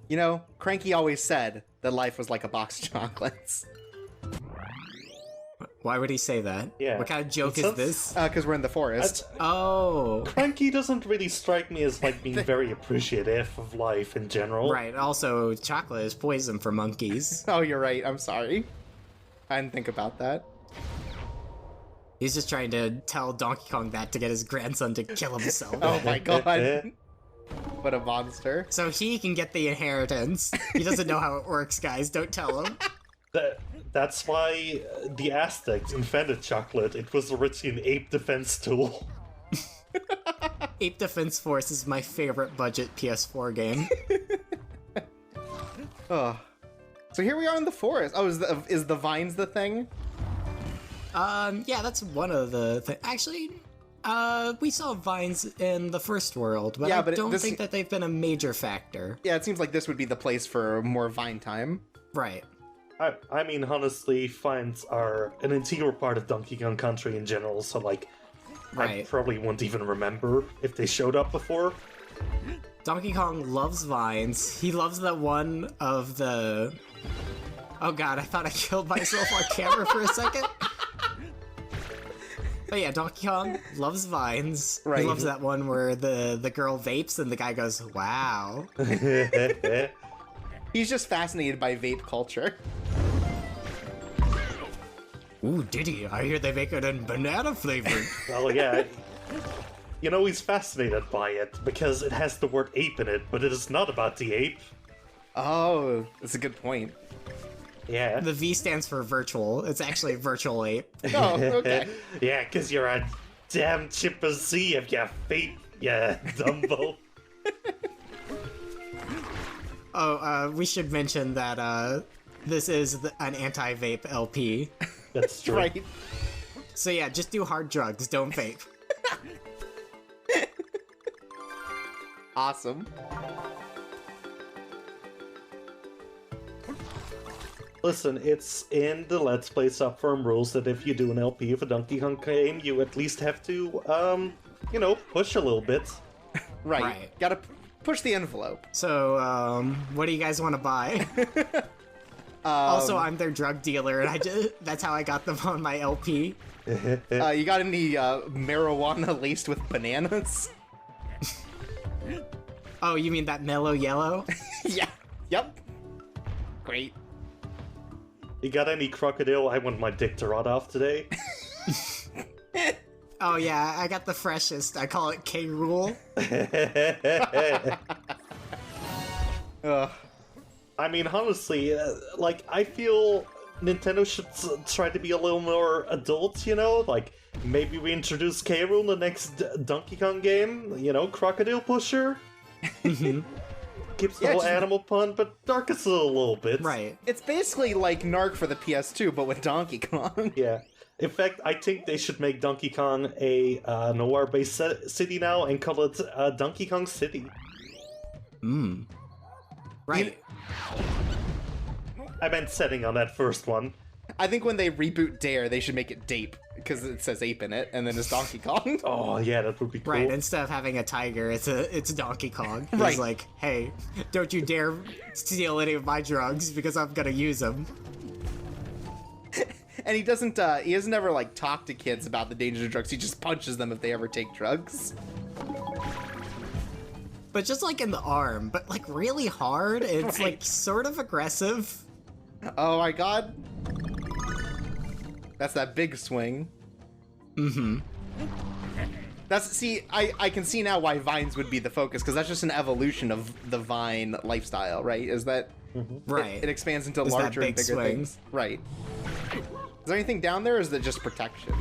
You know, Cranky always said that life was like a box of chocolates. Why would he say that? Yeah. What kind of joke is this? Because we're in the forest. Oh. Cranky doesn't really strike me as, like, being very appreciative of life in general. Right, also, chocolate is poison for monkeys. Oh, you're right. I'm sorry. I didn't think about that. He's just trying to tell Donkey Kong that to get his grandson to kill himself. Oh my god. What a monster. So he can get the inheritance. He doesn't know how it works, guys. Don't tell him. That's why the Aztecs invented chocolate. It was originally an ape defense tool. Ape Defense Force is my favorite budget PS4 game. Oh. So here we are in the forest. Oh, is the vines the thing? Yeah, that's one of the things. Actually, we saw vines in the first world, but Yeah, I but don't think that they've been a major factor. Yeah, it seems like this would be the place for more vine time. Right. I mean, honestly, vines are an integral part of Donkey Kong Country in general, so, like, I Right. probably won't even remember if they showed up before. Donkey Kong loves vines. He loves that one of the... Oh god, I thought I killed myself on camera for a second. But yeah, Donkey Kong loves vines. Right. He loves that one where the girl vapes and the guy goes, wow. He's just fascinated by vape culture. Ooh, Diddy, I hear they make it in banana flavored. Well, yeah. You know, he's fascinated by it because it has the word ape in it, but it is not about the ape. Oh, that's a good point. Yeah. The V stands for virtual. It's actually virtual ape. Oh, okay. Yeah, because you're a damn chimpanzee if you vape, you Dumbo. Oh, we should mention that this is an anti-vape LP. That's true. Right. So yeah, just do hard drugs, don't vape. Awesome. Listen, it's in the Let's Play Subform rules that if you do an LP of a Donkey Kong game, you at least have to, you know, push a little bit. Right. Gotta push the envelope. So, what do you guys want to buy? Also, I'm their drug dealer, and that's how I got them on my LP. You got any marijuana laced with bananas? Oh, you mean that mellow yellow? Yeah. Yep. Great. You got any crocodile? I want my dick to rot off today. Oh yeah, I got the freshest. I call it K-Rule. Ugh. I mean, honestly, like, I feel Nintendo should try to be a little more adult, you know? Like, maybe we introduce K. Rool in the next Donkey Kong game, you know, Crocodile Pusher? Keeps the whole animal pun, but darkens it a little bit. Right. It's basically like Narc for the PS2, but with Donkey Kong. Yeah. In fact, I think they should make Donkey Kong a noir-based city now and call it Donkey Kong City. Right. I meant setting on that first one. I think when they reboot Dare, they should make it Dape, because it says ape in it, and then it's Donkey Kong. Oh, yeah, that would be cool. Right, instead of having a tiger, it's Donkey Kong. He's Right. like, hey, don't you dare steal any of my drugs because I'm gonna use them. And he doesn't ever, like, talk to kids about the dangers of drugs. He just punches them if they ever take drugs. But just like in the arm, but like really hard. It's like sort of aggressive. Oh my god. That's that big swing. Mm-hmm. I can see now why vines would be the focus, because that's just an evolution of the vine lifestyle, right? Is that Right. it expands into Is that larger and big bigger swing. things. Right. Is there anything down there, or is that just protection?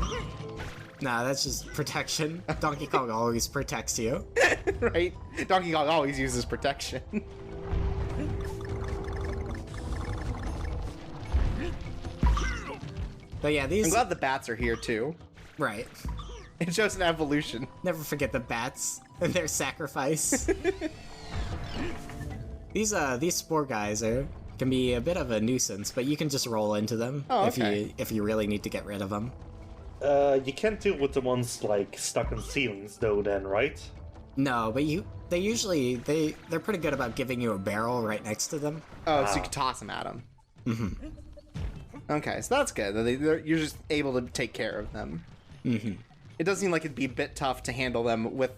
Nah, that's just protection. Donkey Kong always protects you. Right? Donkey Kong always uses protection. But yeah, I'm these... glad the bats are here too. Right. It shows an evolution. Never forget the bats and their sacrifice. These spore guys can be a bit of a nuisance, but you can just roll into them if you really need to get rid of them. You can't deal with the ones, like, stuck in ceilings, though, then, right? No, but they're pretty good about giving you a barrel right next to them. Oh, so you can toss them at them. Mm-hmm. Okay, so that's good. You're just able to take care of them. Mm-hmm. It does seem like it'd be a bit tough to handle them with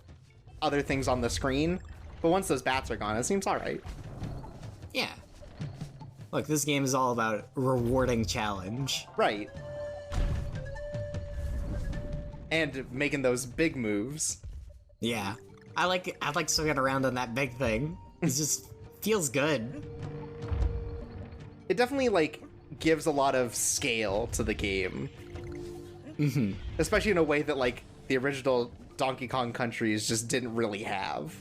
other things on the screen, but once those bats are gone, it seems all right. Yeah. Look, this game is all about rewarding challenge. Right. And making those big moves. Yeah. I like swinging around on that big thing. It just feels good. It definitely, like, gives a lot of scale to the game. Mm-hmm. Especially in a way that, like, the original Donkey Kong countries just didn't really have.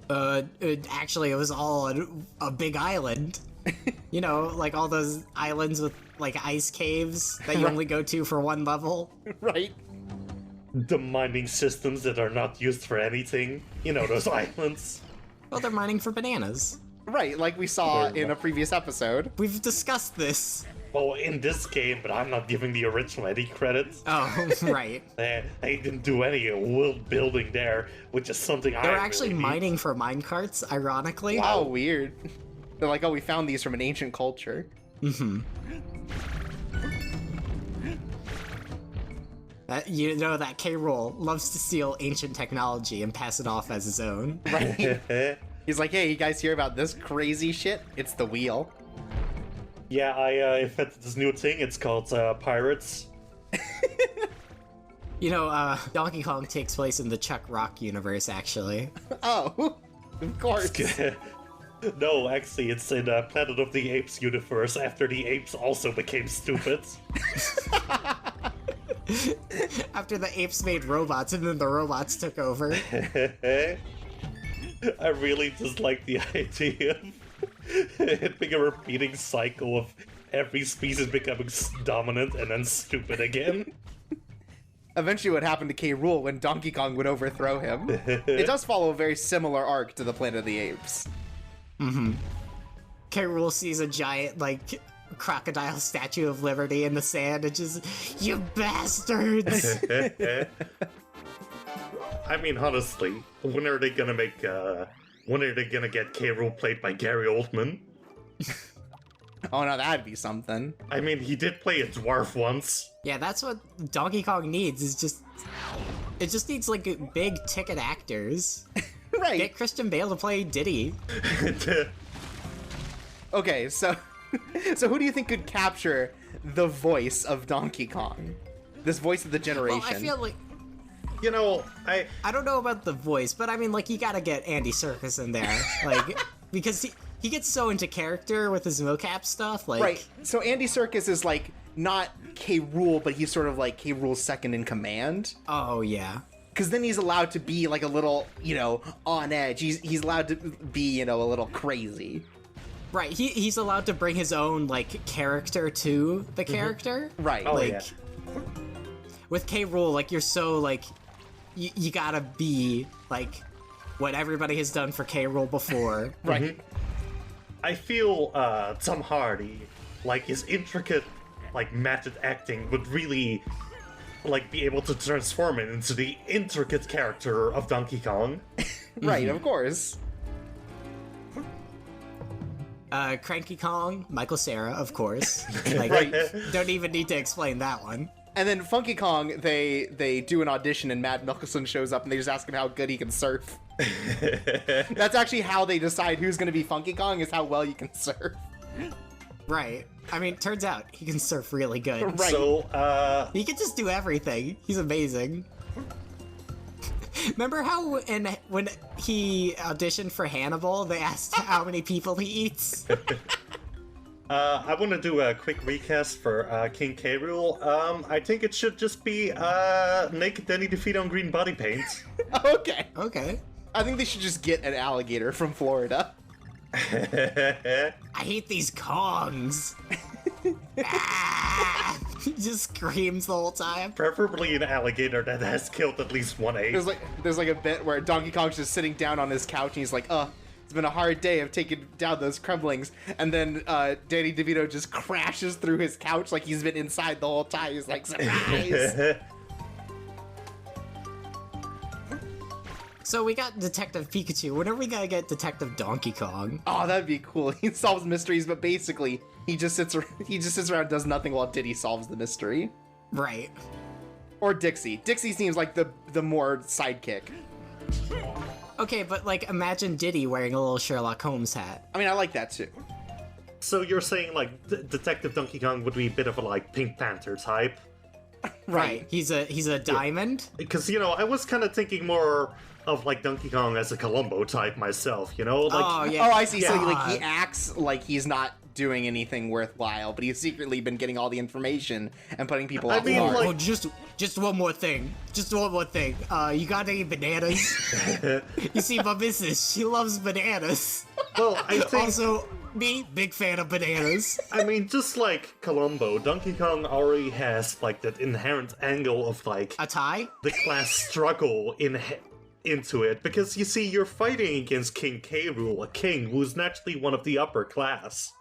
Actually, it was all a big island. You know, like all those islands with, like, ice caves that you only go to for one level. Right. The mining systems that are not used for anything. You know, those islands. Well, they're mining for bananas. Right, like we saw in a previous episode. We've discussed this. Well, in this game, but I'm not giving the original any credit. Oh, right. They didn't do any world building there, which is something They're actually mining for minecarts, ironically. Wow, weird. They're like, oh, we found these from an ancient culture. Mm-hmm. You know that K. Rool loves to steal ancient technology and pass it off as his own. Right. He's like, hey, you guys hear about this crazy shit? It's the wheel. Yeah, I invented this new thing. It's called Pirates. You know, Donkey Kong takes place in the Chuck Rock universe, actually. Oh, of course. No, actually, it's in Planet of the Apes universe after the apes also became stupid. After the apes made robots and then the robots took over. I really just like the idea of it being a repeating cycle of every species becoming dominant and then stupid again. Eventually what happened to K. Rool when Donkey Kong would overthrow him. It does follow a very similar arc to the Planet of the Apes. Mm-hmm. K. Rool sees a giant, like, crocodile Statue of Liberty in the sand and just, you bastards! I mean, honestly, when are they gonna get K. Rool played by Gary Oldman? Oh no, that'd be something. I mean, he did play a dwarf once. Yeah, that's what Donkey Kong needs, it just needs, like, big ticket actors. Right. Get Christian Bale to play Diddy. Okay, so who do you think could capture the voice of Donkey Kong? This voice of the generation. Well, I feel like... You know, I don't know about the voice, but I mean, like, you gotta get Andy Serkis in there. Like, because he gets so into character with his mocap stuff, like... Right, so Andy Serkis is, like, not K. Rool, but he's sort of like K. Rool's second in command. Oh, yeah. Because then he's allowed to be, like, a little, you know, on edge. He's allowed to be, you know, a little crazy. Right, he's allowed to bring his own, like, character to the character. Right. Oh, like, yeah. With K. Rool, like, you're so, like, you gotta be, like, what everybody has done for K. Rool before. Right. I feel Tom Hardy, like, his intricate, like, method acting would really, like, be able to transform it into the intricate character of Donkey Kong. Right, of course. Cranky Kong, Michael Cera, of course. Like, Right. Don't even need to explain that one. And then Funky Kong, they do an audition and Matt Mickelson shows up and they just ask him how good he can surf. That's actually how they decide who's going to be Funky Kong, is how well you can surf. Right. I mean, turns out he can surf really good. Right. So, He can just do everything. He's amazing. Remember how when he auditioned for Hannibal, they asked how many people he eats? I want to do a quick recast for King K. Rool. I think it should just be naked Danny DeVito on green body paint. Okay. Okay. I think they should just get an alligator from Florida. I hate these Kongs. Ah! He just screams the whole time. Preferably an alligator that has killed at least one ape. There's like a bit where Donkey Kong's just sitting down on his couch and he's like, it's been a hard day of taking down those crumblings. And then Danny DeVito just crashes through his couch like he's been inside the whole time. He's like, surprise! So we got Detective Pikachu. When are we gonna get Detective Donkey Kong? Oh, that'd be cool. He solves mysteries, but basically he just sits around and does nothing while Diddy solves the mystery. Right. Or Dixie. Dixie seems like the more sidekick. Okay, but like imagine Diddy wearing a little Sherlock Holmes hat. I mean, I like that too. So you're saying like Detective Donkey Kong would be a bit of a like Pink Panther type? Right. He's a diamond. Because, you know, I was kind of thinking more of like Donkey Kong as a Columbo type myself, you know? Like, Oh yeah. Oh, I see. So like he God. acts like he's not doing anything worthwhile, but he's secretly been getting all the information and putting people I off mean, guard. like- Oh, just one more thing. Just one more thing. You got any bananas? You see, my missus, she loves bananas. Well, I think, Also, me, big fan of bananas. I mean, just like Columbo, Donkey Kong already has like that inherent angle of like A tie? the class struggle into it, because you see, you're fighting against King K. Rool, a king who's naturally one of the upper class.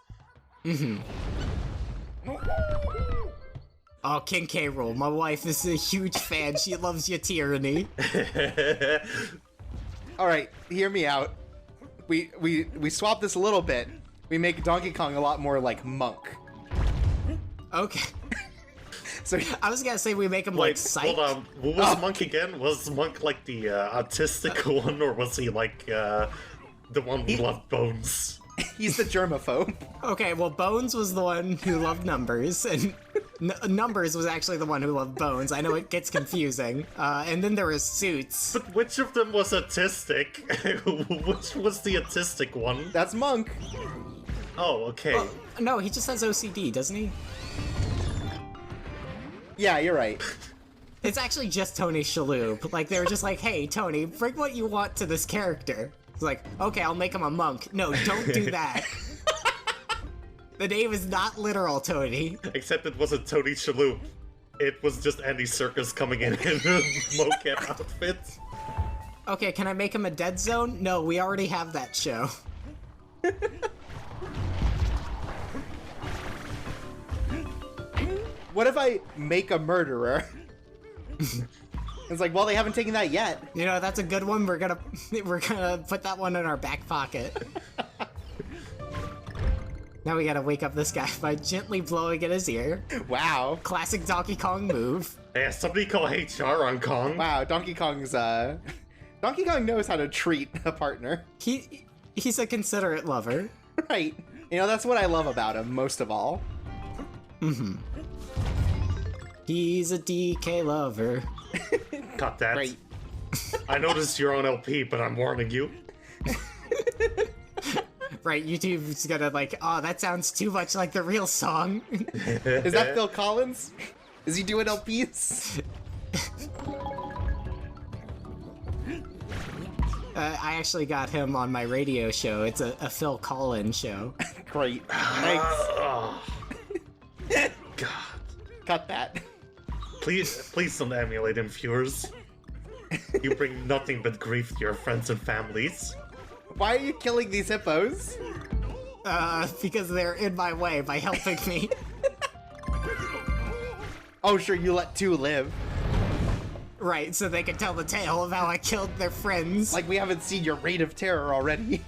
Oh, King K. Rool. My wife is a huge fan. She loves your tyranny. All right, hear me out. We swap this a little bit. We make Donkey Kong a lot more like Monk. Okay. So I was gonna say we make him like Wait, psych. hold on. What was Monk again? Was Monk like the autistic one, or was he like the one who loved bones? he's the germaphobe. Okay, well, Bones was the one who loved numbers, and Numbers was actually the one who loved Bones. I know it gets confusing. And then there was Suits. But which of them was autistic? Which was the autistic one? That's Monk. Oh, okay. No, he just has OCD, doesn't he? Yeah, you're right. It's actually just Tony Shalhoub. Like, they were just like, hey, Tony, bring what you want to this character. It's like, okay, I'll make him a monk. No, don't do that. The name is not literal, Tony. Except it wasn't Tony Shalhoub. It was just Andy Serkis coming in a mocap outfit. Okay, can I make him a Dead Zone? No, we already have that show. What if I make a murderer? It's like, well, they haven't taken that yet. You know, that's a good one. We're gonna put that one in our back pocket. Now we gotta wake up this guy by gently blowing in his ear. Wow. Classic Donkey Kong move. Yeah, somebody call HR on Kong. Wow, Donkey Kong knows how to treat a partner. He's a considerate lover. Right. You know, that's what I love about him most of all. He's a DK lover. Cut that. Great. I noticed you're on LP, but I'm warning you. Right, YouTube's gonna like, oh, that sounds too much like the real song. Is that Phil Collins? Is he doing LPs? I actually got him on my radio show. It's a Phil Collins show. Great. Thanks. Oh. God. Cut that. Please don't emulate him, viewers. You bring nothing but grief to your friends and families. Why are you killing these hippos? Because they're in my way by helping me. Oh, sure, you let two live. Right, so they can tell the tale of how I killed their friends. Like we haven't seen your reign of terror already.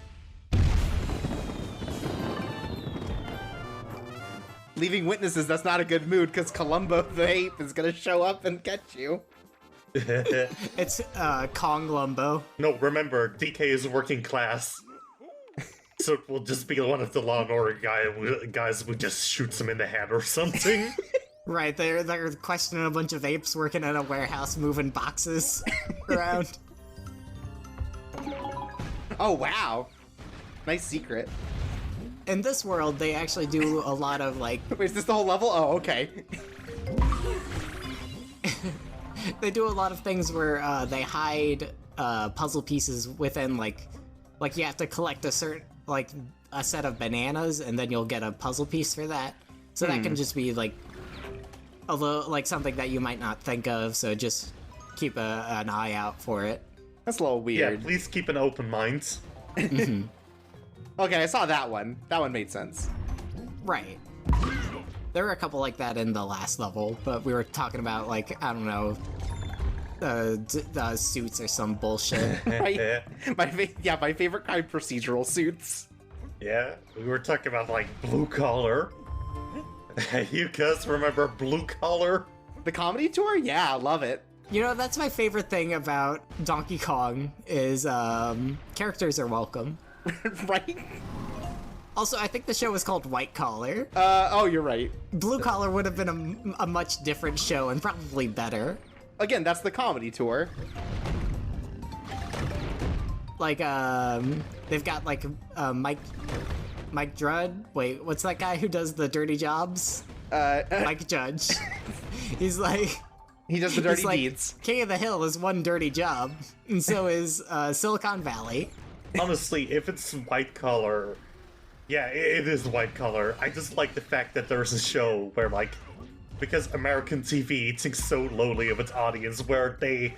Leaving witnesses, that's not a good mood, because Columbo the ape is gonna show up and get you. It's Kong Lumbo. No, remember, DK is working class. So it will just be one of the Law and Order guys who just shoots him in the head or something. Right, they're questioning a bunch of apes working in a warehouse moving boxes around. Oh, wow. Nice secret. In this world, they actually do a lot of like Wait, is this the whole level? Oh, okay. they do a lot of things where they hide puzzle pieces within like you have to collect a certain like a set of bananas and then you'll get a puzzle piece for that. So that can just be like a little like something that you might not think of. So just keep an eye out for it. That's a little Yeah, weird. please keep an open mind. Okay, I saw that one. That one made sense. Right. There were a couple like that in the last level, but we were talking about like I don't know suits or some bullshit. Right? My favorite kind, procedural suits. Yeah, we were talking about like Blue Collar. You guys remember Blue Collar? The comedy tour? Yeah, I love it. You know, that's my favorite thing about Donkey Kong is characters are welcome. Right? Also, I think the show was called White Collar. Oh, you're right. Blue Collar would have been a much different show and probably better. Again, that's the comedy tour. Like, they've got like Mike Drudd. Wait, what's that guy who does the dirty jobs? Mike Judge. He's like... He does the dirty he's like, deeds. King of the Hill is one dirty job, and so is Silicon Valley. Honestly, if it's White Collar, yeah, it is White Collar. I just like the fact that there's a show where, like, because American TV thinks so lowly of its audience, where they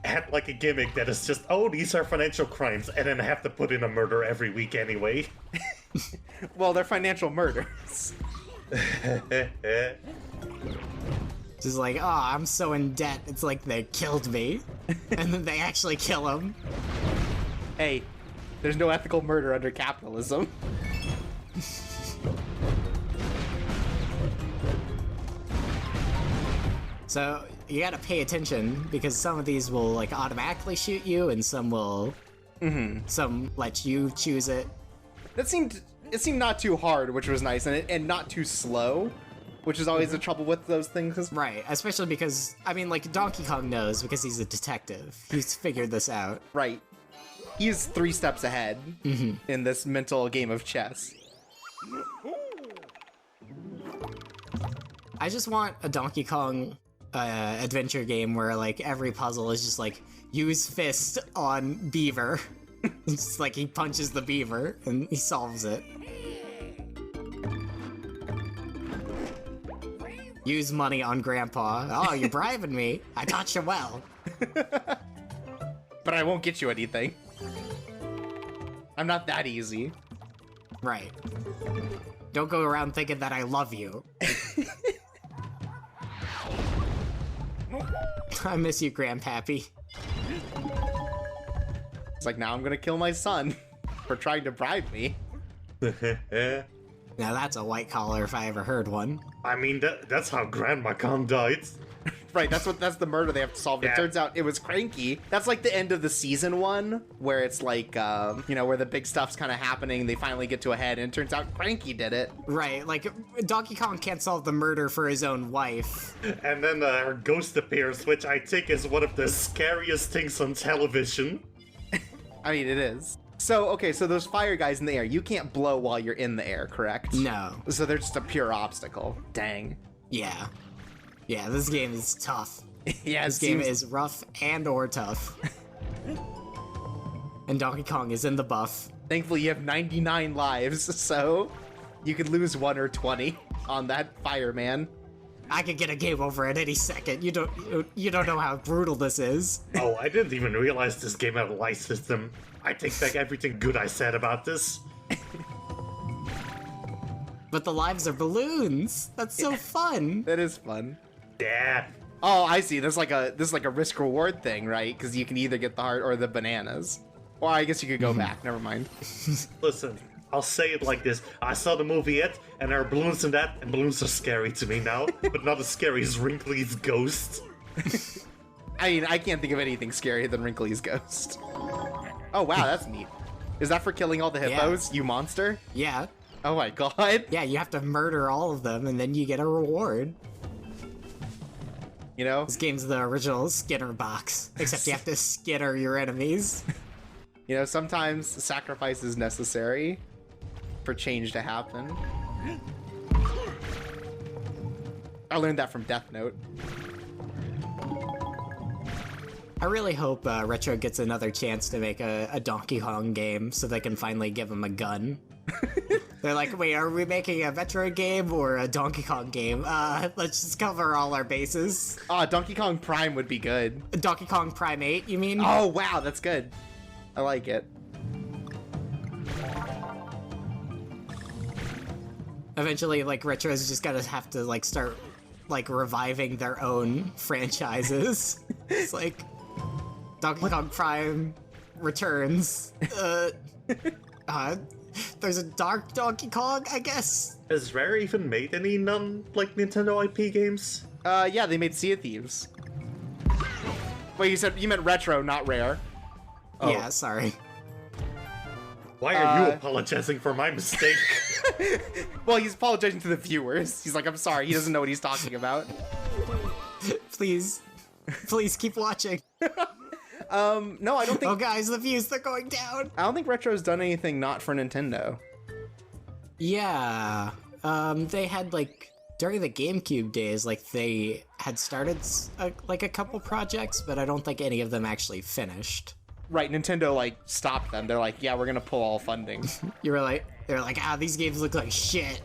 had, like, a gimmick that is just, oh, these are financial crimes, and then have to put in a murder every week anyway. Well, they're financial murders. Just like, oh, I'm so in debt, it's like they killed me. And then they actually kill him. Hey, there's no ethical murder under capitalism. So, you gotta pay attention, because some of these will, like, automatically shoot you, and some will... Some let you choose it. It seemed not too hard, which was nice, and not too slow, which is always the trouble with those things. Right, especially because, I mean, like, Donkey Kong knows, because he's a detective. He's figured this out. Right. He's 3 steps ahead in this mental game of chess. I just want a Donkey Kong adventure game where, like, every puzzle is just, like, use fist on beaver. It's just like he punches the beaver, and he solves it. Use money on Grandpa. Oh, you're bribing me. I taught you well. But I won't get you anything. I'm not that easy. Right. Don't go around thinking that I love you. I miss you, Grandpappy. It's like, now I'm gonna kill my son for trying to bribe me. Now that's a white collar if I ever heard one. I mean, that's how Grandma Kong died. Right, that's the murder they have to solve. Yeah. It turns out it was Cranky. That's like the end of the season 1, where it's like, you know, where the big stuff's kind of happening. They finally get to a head, and it turns out Cranky did it. Right, like, Donkey Kong can't solve the murder for his own wife. And then her ghost appears, which I think is one of the scariest things on television. I mean, it is. So, okay, so those fire guys in the air, you can't blow while you're in the air, correct? No. So they're just a pure obstacle. Dang. Yeah. Yeah, this game is tough. Yeah, This game is rough and or tough. And Donkey Kong is in the buff. Thankfully, you have 99 lives, so you could lose 1 or 20 on that fireman. I could get a game over at any second. You don't know how brutal this is. Oh, I didn't even realize this game had a life system. I take back everything good I said about this. But the lives are balloons. That's so fun. That is fun. Yeah. Oh, I see. This is like a risk reward thing, right? Because you can either get the heart or the bananas. Or I guess you could go back. Never mind. Listen, I'll say it like this. I saw the movie It, and there are balloons in that, and balloons are scary to me now. But not as scary as Wrinkly's ghost. I mean, I can't think of anything scarier than Wrinkly's ghost. Oh, wow, that's neat. Is that for killing all the hippos, you monster? Yeah. Oh my god. Yeah, you have to murder all of them, and then you get a reward. You know? This game's the original Skinner box, except you have to Skinner your enemies. You know, sometimes sacrifice is necessary for change to happen. I learned that from Death Note. I really hope Retro gets another chance to make a Donkey Kong game so they can finally give him a gun. They're like, wait, are we making a Metro game or a Donkey Kong game? Let's just cover all our bases. Donkey Kong Prime would be good. Donkey Kong Prime 8, you mean? Oh, wow, that's good. I like it. Eventually, like, Retro's just gonna have to, like, start, like, reviving their own franchises. It's like Donkey Kong Prime returns. There's a Dark Donkey Kong, I guess. Has Rare even made any Nintendo IP games? Yeah, they made Sea of Thieves. Wait, you meant retro, not Rare. Oh. Yeah, sorry. Why are you apologizing for my mistake? Well, he's apologizing to the viewers. He's like, I'm sorry, he doesn't know what he's talking about. Please keep watching. No, I don't think... Oh, guys, the views, they're going down. I don't think Retro's done anything not for Nintendo. Yeah. They had, during the GameCube days, they had started, a couple projects, but I don't think any of them actually finished. Right, Nintendo, stopped them. They're like, yeah, we're gonna pull all funding. They're like, these games look like shit.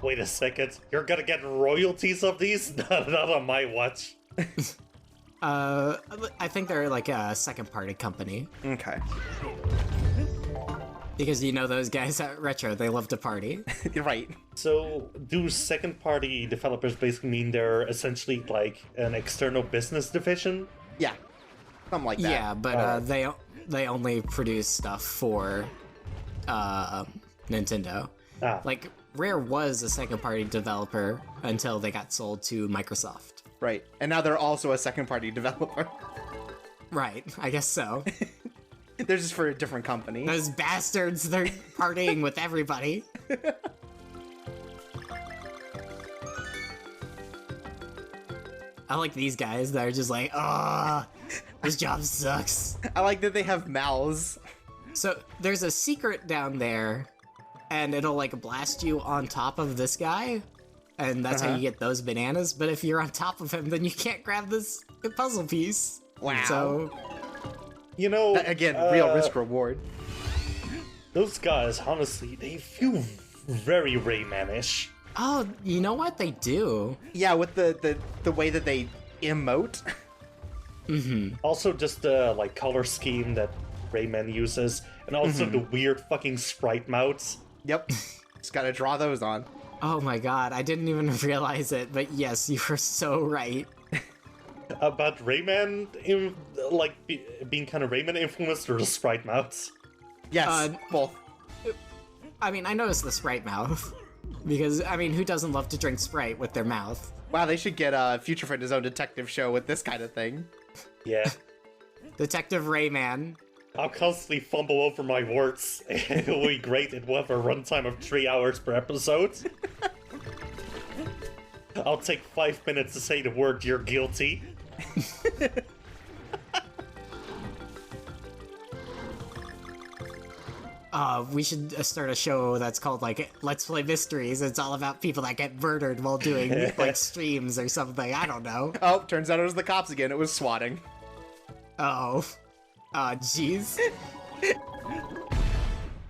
Wait a second, you're gonna get royalties of these? Not on my watch. I think they're a second-party company. Okay. Because those guys at Retro, they love to party. You're right. So, do second-party developers basically mean they're essentially an external business division? Yeah. Something like that. Yeah, but they only produce stuff for Nintendo. Ah. Rare was a second-party developer until they got sold to Microsoft. Right. And now they're also a second-party developer. Right, I guess so. They're just for a different company. Those bastards, they're partying with everybody. I like these guys that are just like, this job sucks. I like that they have mouths. So there's a secret down there, and it'll blast you on top of this guy, and that's how you get those bananas. But if you're on top of him, then you can't grab this puzzle piece. Wow. So, again, real risk reward. Those guys, honestly, they feel very Rayman-ish. oh, you know what they do? Yeah, with the way that they emote. Also, just the color scheme that Rayman uses, and also the weird fucking sprite mouths. Yep. Just gotta draw those on. Oh my god, I didn't even realize it, but yes, you were so right. About Rayman, being kind of Rayman influenced, or the sprite mouths? Yes, both. I mean, I noticed the Sprite mouth. Because, who doesn't love to drink Sprite with their mouth? Wow, they should get Future Friend his own detective show with this kind of thing. Yeah. Detective Rayman. I'll constantly fumble over my words. It will be great. It will have a runtime of 3 hours per episode. I'll take 5 minutes to say the word "you're guilty." We should start a show that's called, Let's Play Mysteries. It's all about people that get murdered while doing, streams or something. I don't know. Oh, turns out it was the cops again. It was swatting. Oh. Oh, jeez.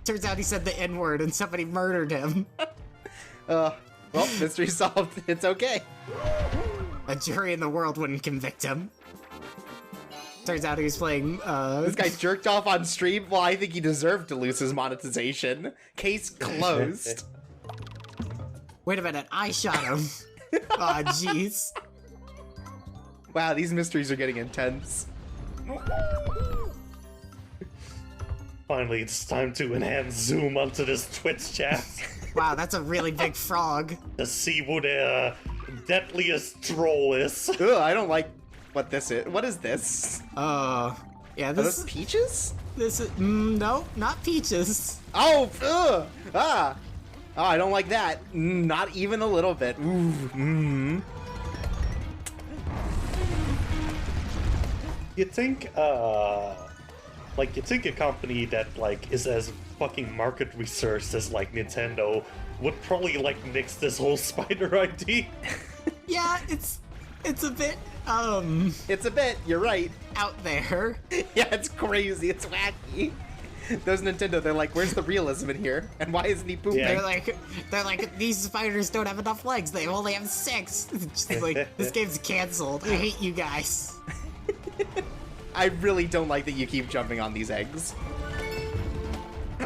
Turns out he said the N-word and somebody murdered him. Well, mystery solved. It's okay. A jury in the world wouldn't convict him. Turns out he was playing, This guy jerked off on stream? Well, I think he deserved to lose his monetization. Case closed. Wait a minute, I shot him. Aw, jeez. Wow, these mysteries are getting intense. Finally, it's time to enhance zoom onto this Twitch chat Wow, that's a really big frog. to see what the deadliest troll is. Ugh, I don't like what this is. What is this? Yeah, Are those peaches? this is, no, not peaches. Oh, ugh, ah. Oh, I don't like that. Not even a little bit. Ooh, You'd think, you'd think a company that, is as fucking market researched as, Nintendo would probably, nix this whole spider ID. Yeah, it's a bit, It's a bit, you're right. out there. Yeah, it's crazy, it's wacky. Those Nintendo, they're like, where's the realism in here? And why isn't he pooping? Yeah. They're like, these spiders don't have enough legs. They only have 6. It's just like, this game's canceled. I hate you guys. I really don't like that you keep jumping on these eggs.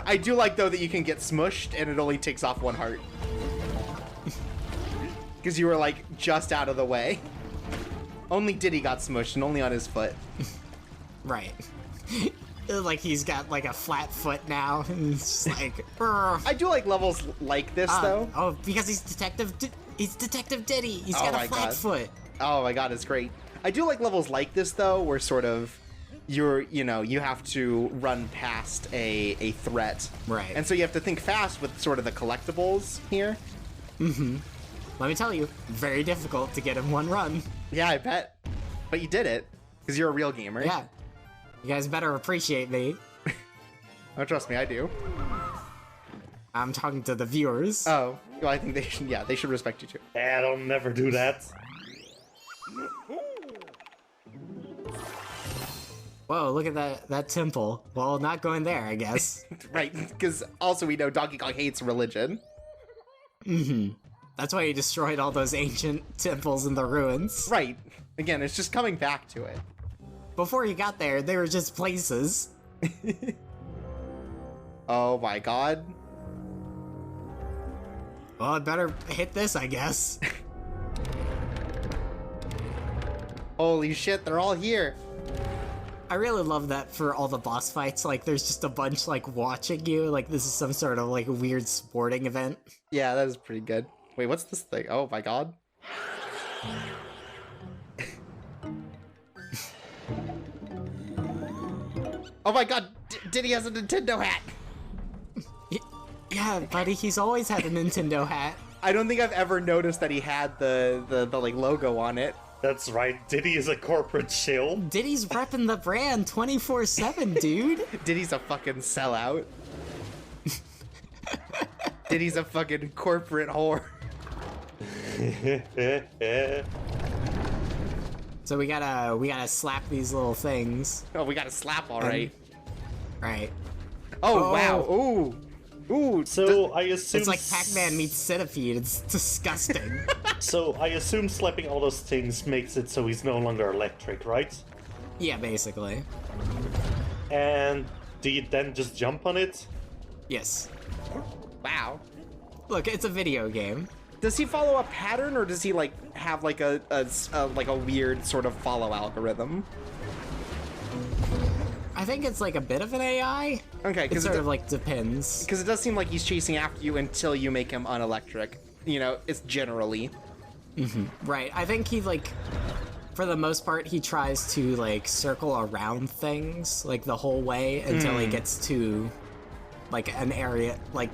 I do like, though, that you can get smushed and it only takes off 1 heart. Because you were, just out of the way. Only Diddy got smushed, and only on his foot. Right. Like he's got like a flat foot now, and it's just like. I do like levels like this though. Oh, because he's Detective Diddy. He's got a flat foot. Oh my god, it's great. I do like levels like this though, where sort of you have to run past a threat. Right. And so you have to think fast with sort of the collectibles here. Mm-hmm. Let me tell you, very difficult to get in one run. Yeah, I bet. But you did it, because you're a real gamer. Yeah. You guys better appreciate me. Oh, trust me, I do. I'm talking to the viewers. Oh, well, I think they should respect you too. I'll never do that. Whoa, look at that temple. Well, not going there, I guess. Right, because also we know Donkey Kong hates religion. Mm-hmm. That's why he destroyed all those ancient temples in the ruins. Right. Again, it's just coming back to it. Before he got there, they were just places. Oh my god. Well, I better hit this, I guess. Holy shit, they're all here. I really love that for all the boss fights, like, there's just a bunch, like, watching you, like, this is some sort of, like, weird sporting event. Yeah, that is pretty good. Wait, what's this thing? Oh my god. Oh my god, Diddy has a Nintendo hat! Yeah, buddy, he's always had a Nintendo hat. I don't think I've ever noticed that he had the like, logo on it. That's right, Diddy is a corporate shill. Diddy's repping the brand 24/7, dude. Diddy's a fucking sellout. Diddy's a fucking corporate whore. So we gotta slap these little things. Oh, we gotta slap, all right. Right. Oh, wow. Ooh. Ooh. So I assume It's like Pac-Man meets Centipede. It's disgusting. So I assume slapping all those things makes it so he's no longer electric, right? Yeah, basically. And do you then just jump on it? Yes. Wow. Look, it's a video game. Does he follow a pattern, or does he like have like a weird sort of follow algorithm? I think it's like a bit of an AI. Okay, It because sort of like depends. because it does seem like he's chasing after you until you make him unelectric. You know, it's generally. Right. I think he like, for the most part, he tries to like circle around things like the whole way until he gets to like an area, like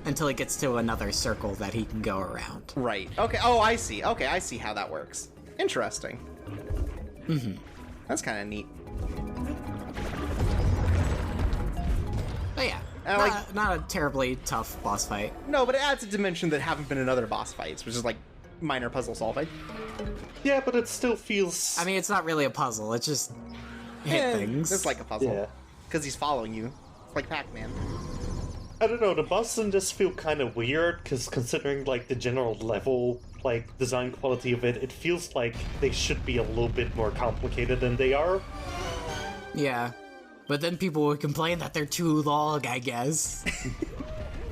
until he gets to another circle that he can go around. Right. Okay. Oh, I see. Okay, I see how that works. Interesting. That's kind of neat. But yeah, I not a terribly tough boss fight. No, but it adds a dimension that haven't been in other boss fights, which is like minor puzzle solving. Yeah, but it still feels... I mean, it's not really a puzzle. It's just hit things. It's like a puzzle. Yeah. Because he's following you. It's like Pac-Man. I don't know, the bosses in this feel kind of weird, because considering, like, the general level, like, design quality of it, it feels like they should be a little bit more complicated than they are. Yeah. But then people would complain that they're too long, I guess.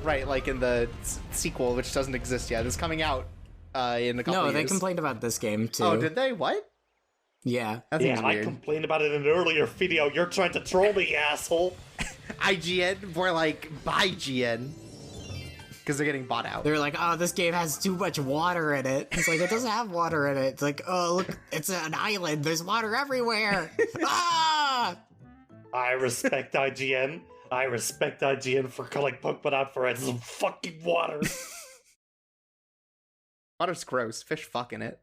Right, like in the sequel, which doesn't exist yet. It's coming out in a couple No, years. they complained about this game, too. Oh, did they? What? Yeah. That seems Yeah, I weird. complained about it in an earlier video. You're trying to troll me, asshole. IGN, more like by GN. Because they're getting bought out. They're like, oh, this game has too much water in it. It's like, it doesn't have water in it. It's like, oh, look, it's an island. There's water everywhere. Ah! I respect IGN. I respect IGN for calling Pokemon out for its fucking water. Water's gross. Fish fucking it.